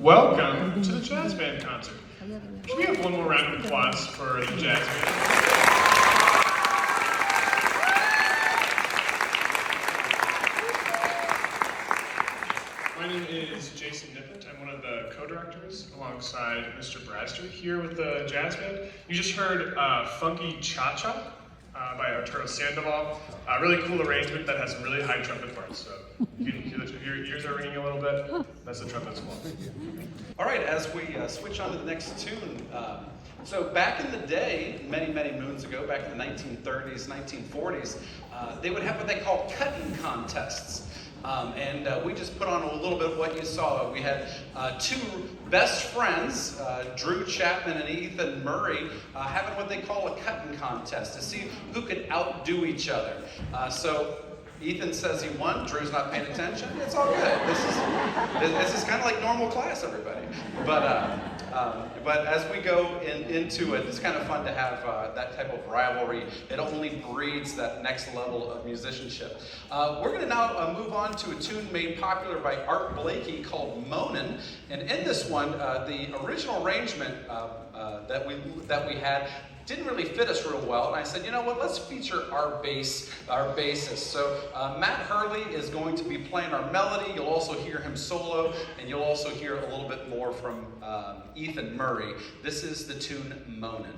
Welcome to the Jazz Band concert. Can we have one more round of applause for the Jazz Band? My name is Jason Nippert. I'm one of the co-directors alongside Mr. Bradstreet here with the Jazz Band. You just heard Funky Chacha by Arturo Sandoval. A really cool arrangement that has really high trumpet parts. So you can hear if your ears are ringing a little bit, that's the trumpet's fault. All right, as we switch on to the next tune, so back in the day, many, many moons ago, back in the 1930s, 1940s, they would have what they call cutting contests. And we just put on a little bit of what you saw. We had two best friends, Drew Chapman and Ethan Murray, having what they call a cutting contest to see who could outdo each other. So Ethan says he won. Drew's not paying attention. It's all good. This is kind of like normal class, everybody. But as we go into it, it's kind of fun to have that type of rivalry. It only breeds that next level of musicianship. We're going to now move on to a tune made popular by Art Blakey called Moanin'. And in this one, the original arrangement that we had didn't really fit us real well, and I said, you know what, let's feature our bassist. So Matt Hurley is going to be playing our melody. You'll also hear him solo, and you'll also hear a little bit more from Ethan Murray. This is the tune Moanin'.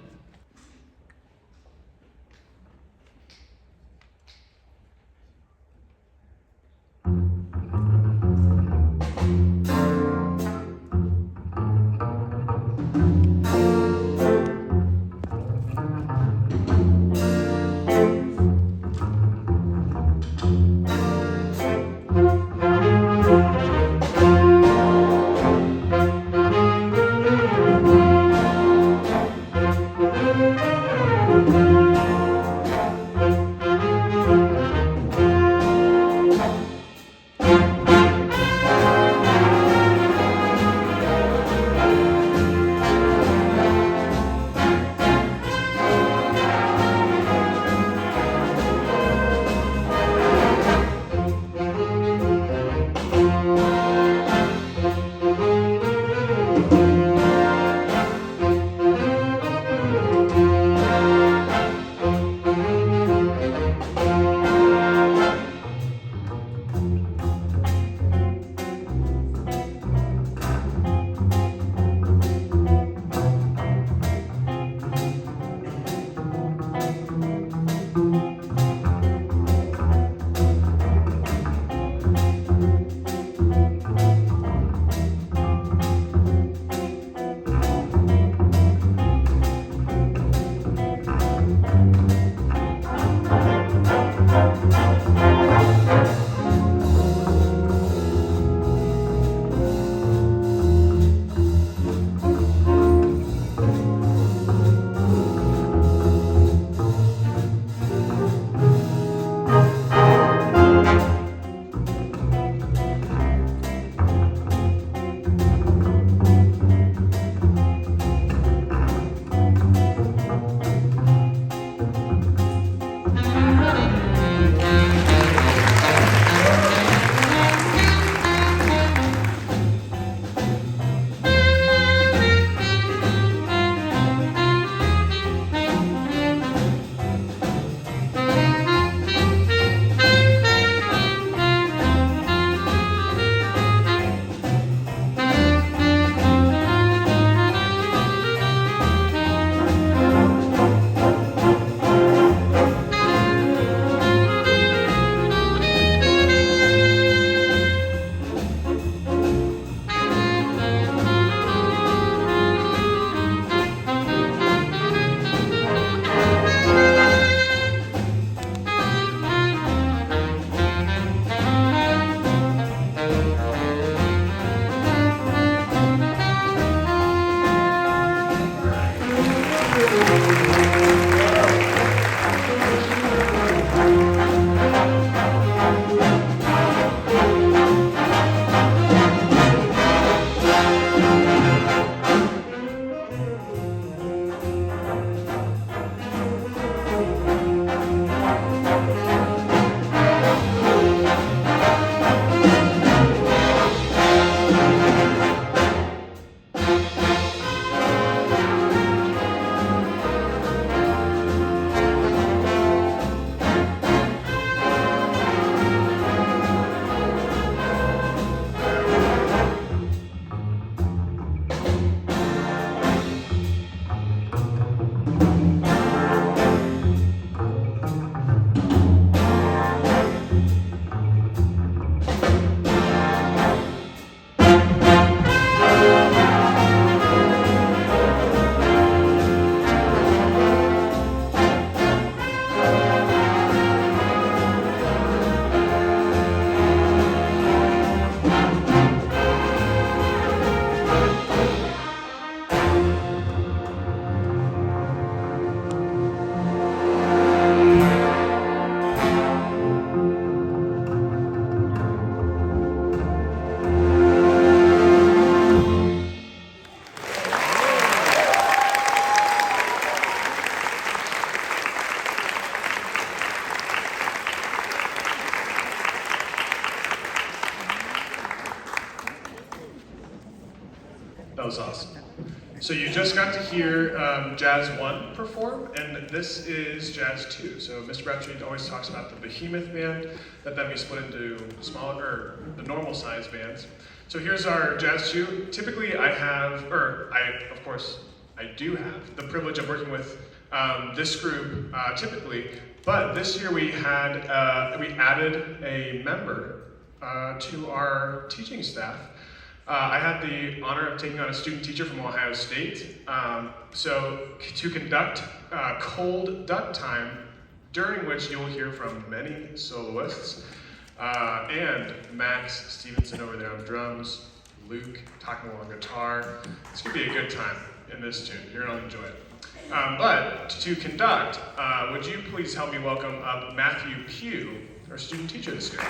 That was awesome. So you just got to hear Jazz 1 perform, and this is Jazz 2. So Mr. Bradstreet always talks about the behemoth band that then we split into smaller, or the normal size bands. So here's our Jazz 2. Typically I do have the privilege of working with this group typically, but this year we added a member to our teaching staff. I had the honor of taking on a student teacher from Ohio State, so to conduct Cold Duck Time, during which you'll hear from many soloists, and Max Stevenson over there on drums, Luke talking on guitar. It's gonna be a good time in this tune. You're gonna enjoy it. But to conduct, would you please help me welcome up Matthew Pugh, our student teacher this year.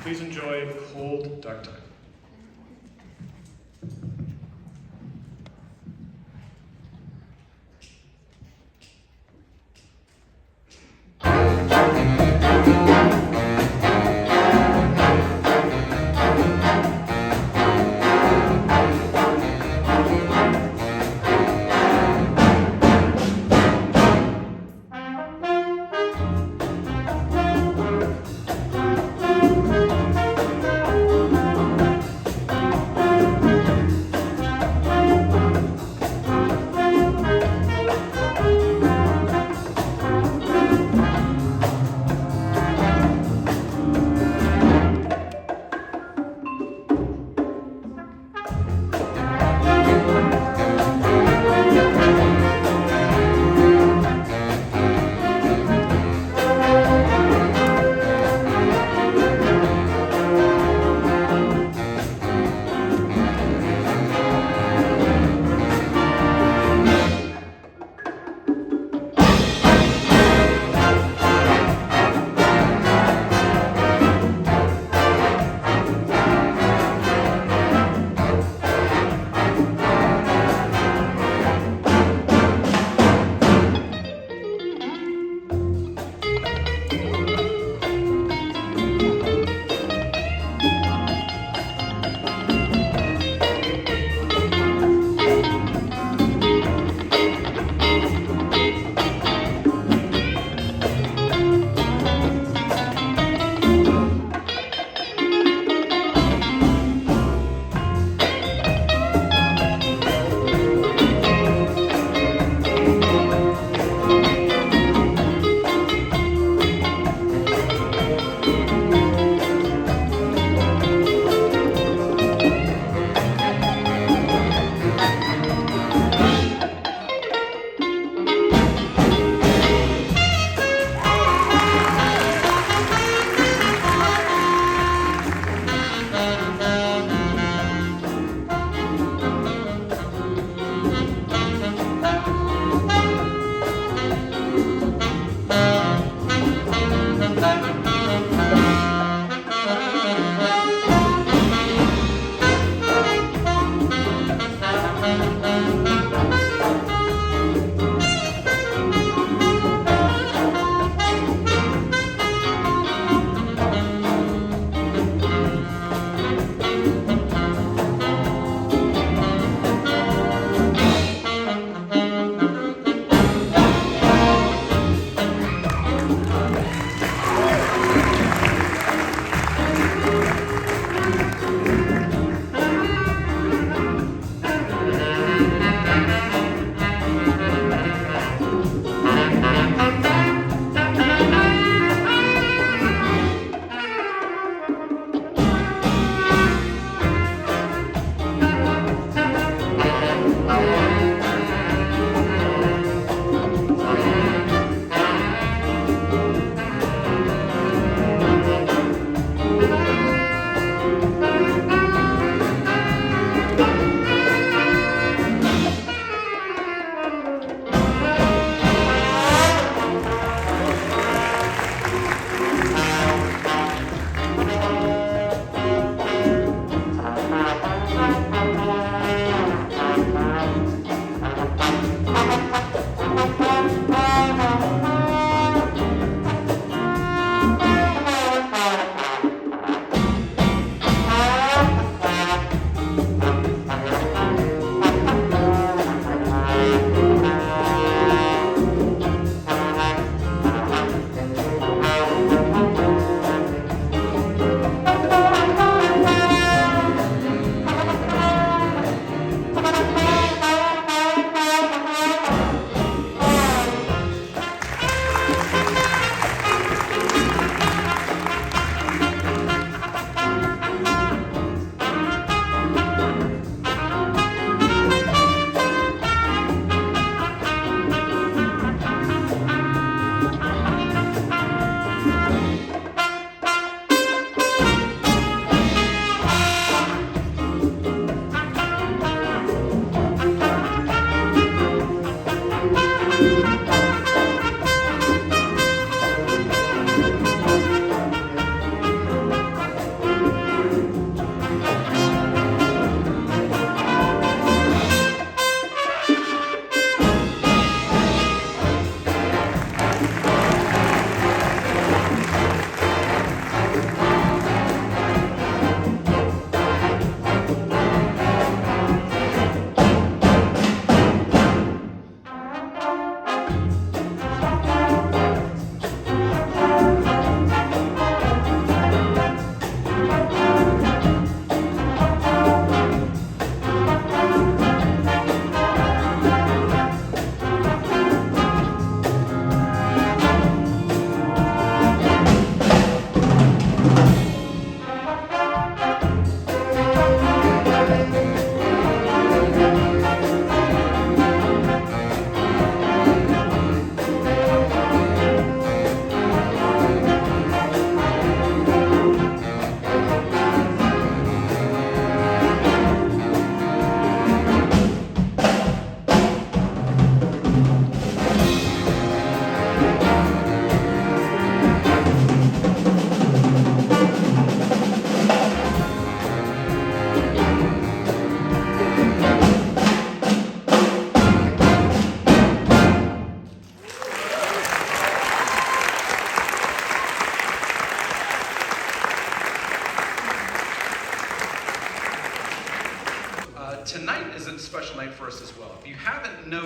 Please enjoy Cold Duck Time.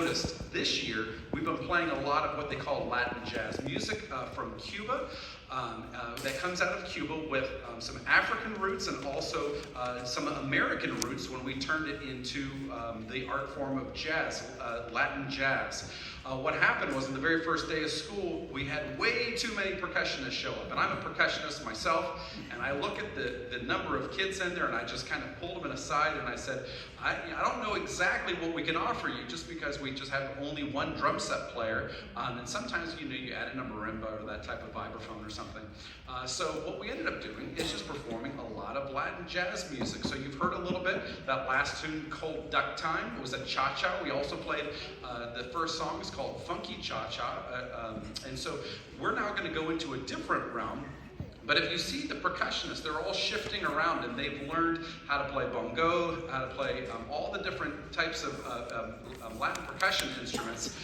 noticed this year, we've been playing a lot of what they call Latin jazz music from Cuba. That comes out of Cuba with some African roots and also some American roots when we turned it into the art form of jazz, Latin jazz. What happened was, in the very first day of school, we had way too many percussionists show up. And I'm a percussionist myself, and I look at the number of kids in there, and I just kind of pulled them aside, and I said, I don't know exactly what we can offer you, just because we just have only one drum set player, and sometimes, you add in a marimba or that type of vibraphone or something. So what we ended up doing is just performing a lot of Latin jazz music. So you've heard a little bit, that last tune called Duck Time. It was a Chacha. We also played, the first song is called Funky Chacha. And so we're now going to go into a different realm. But if you see the percussionists, they're all shifting around, and they've learned how to play bongo, how to play all the different types of Latin percussion instruments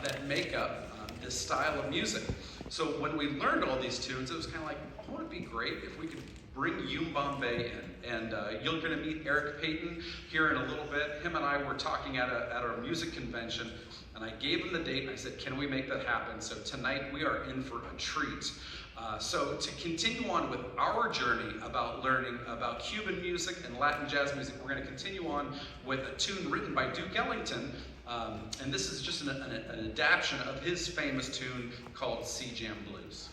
that make up this style of music. So when we learned all these tunes, it was kind of like, wouldn't it be great if we could bring Bombay in? And you're going to meet Eric Payton here in a little bit. Him and I were talking at our music convention, and I gave him the date, and I said, can we make that happen? So tonight we are in for a treat. So to continue on with our journey about learning about Cuban music and Latin jazz music, we're going to continue on with a tune written by Duke Ellington, and this is just an adaptation of his famous tune called Sea Jam Blues.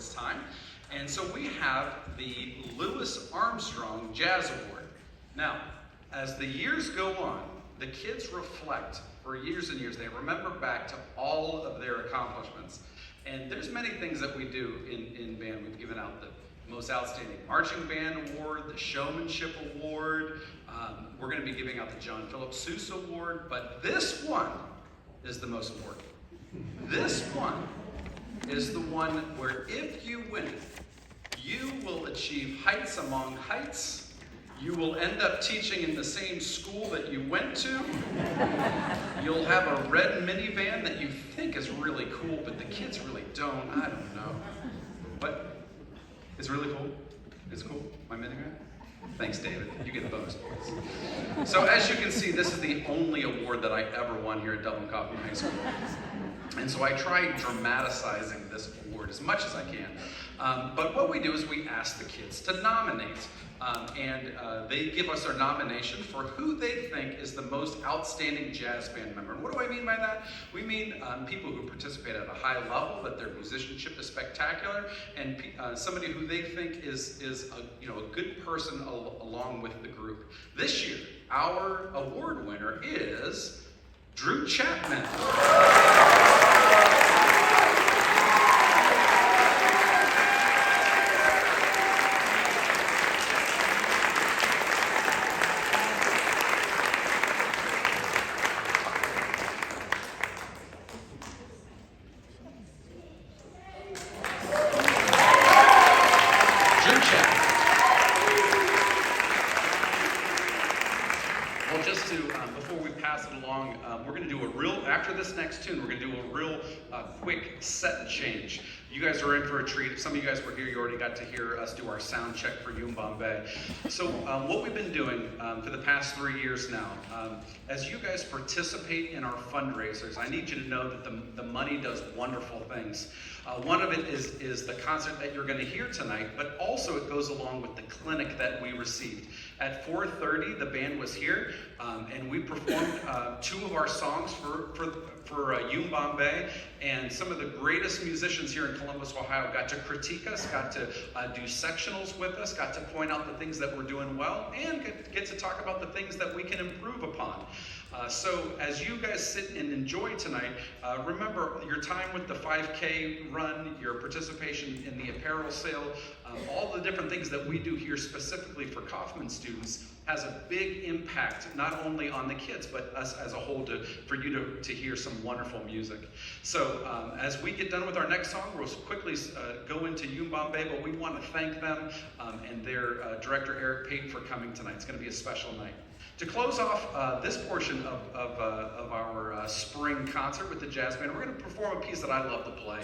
this time. And so we have the Louis Armstrong Jazz Award. Now, as the years go on, the kids reflect for years and years. They remember back to all of their accomplishments. And there's many things that we do in band. We've given out the Most Outstanding Marching Band Award, the Showmanship Award. We're going to be giving out the John Philip Seuss Award, but this one is the most important. This one is the one where if you win it, you will achieve heights among heights. You will end up teaching in the same school that you went to. You'll have a red minivan that you think is really cool, but the kids really don't. I don't know. But it's really cool. It's cool. My minivan? Thanks, David. You get bonus points. So as you can see, this is the only award that I ever won here at Dublin Coffman High School. And so I try dramatizing this award as much as I can. But what we do is we ask the kids to nominate. They give us their nomination for who they think is the most outstanding jazz band member. And what do I mean by that? We mean people who participate at a high level, that their musicianship is spectacular, and somebody who they think is a good person along with the group. This year, our award winner is Drew Chapman. Well, just to, before we pass it along, we're going to do after this next tune, we're going to do a real quick set change. You guys are in for a treat. If some of you guys were here, you already got to hear us do our sound check for Bombay. So what we've been doing for the past 3 years now, as you guys participate in our fundraisers, I need you to know that the money does wonderful things. One of it is the concert that you're going to hear tonight, but also it goes along with the clinic that we received. At 4:30, the band was here, and we performed 2 of our songs for Bombay, and some of the greatest musicians here in Columbus, Ohio, got to critique us, got to do sectionals with us, got to point out the things that we're doing well, and get to talk about the things that we can improve upon. So as you guys sit and enjoy tonight, remember your time with the 5K run, your participation in the apparel sale, all the different things that we do here specifically for Coffman students has a big impact, not only on the kids, but us as a whole, for you to hear some wonderful music. So as we get done with our next song, we'll quickly go into Bombay, but we want to thank them and their director, Eric Payton, for coming tonight. It's going to be a special night. To close off this portion of our spring concert with the jazz band, we're going to perform a piece that I love to play.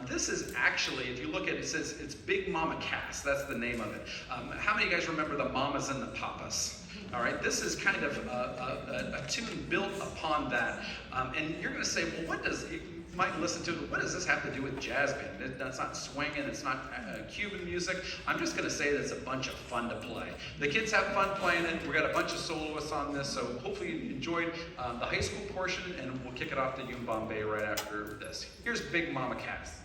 This is actually, if you look at it, it says it's Big Mama Cass. That's the name of it. How many of you guys remember the Mamas and the Papas? All right, this is kind of a tune built upon that. And you're going to say, well, you might listen to it, what does this have to do with jazz band? That's not swinging, it's not Cuban music. I'm just going to say that it's a bunch of fun to play. The kids have fun playing it. We've got a bunch of soloists on this, so hopefully you enjoyed the high school portion, and we'll kick it off to Bombay right after this. Here's Big Mama Cass.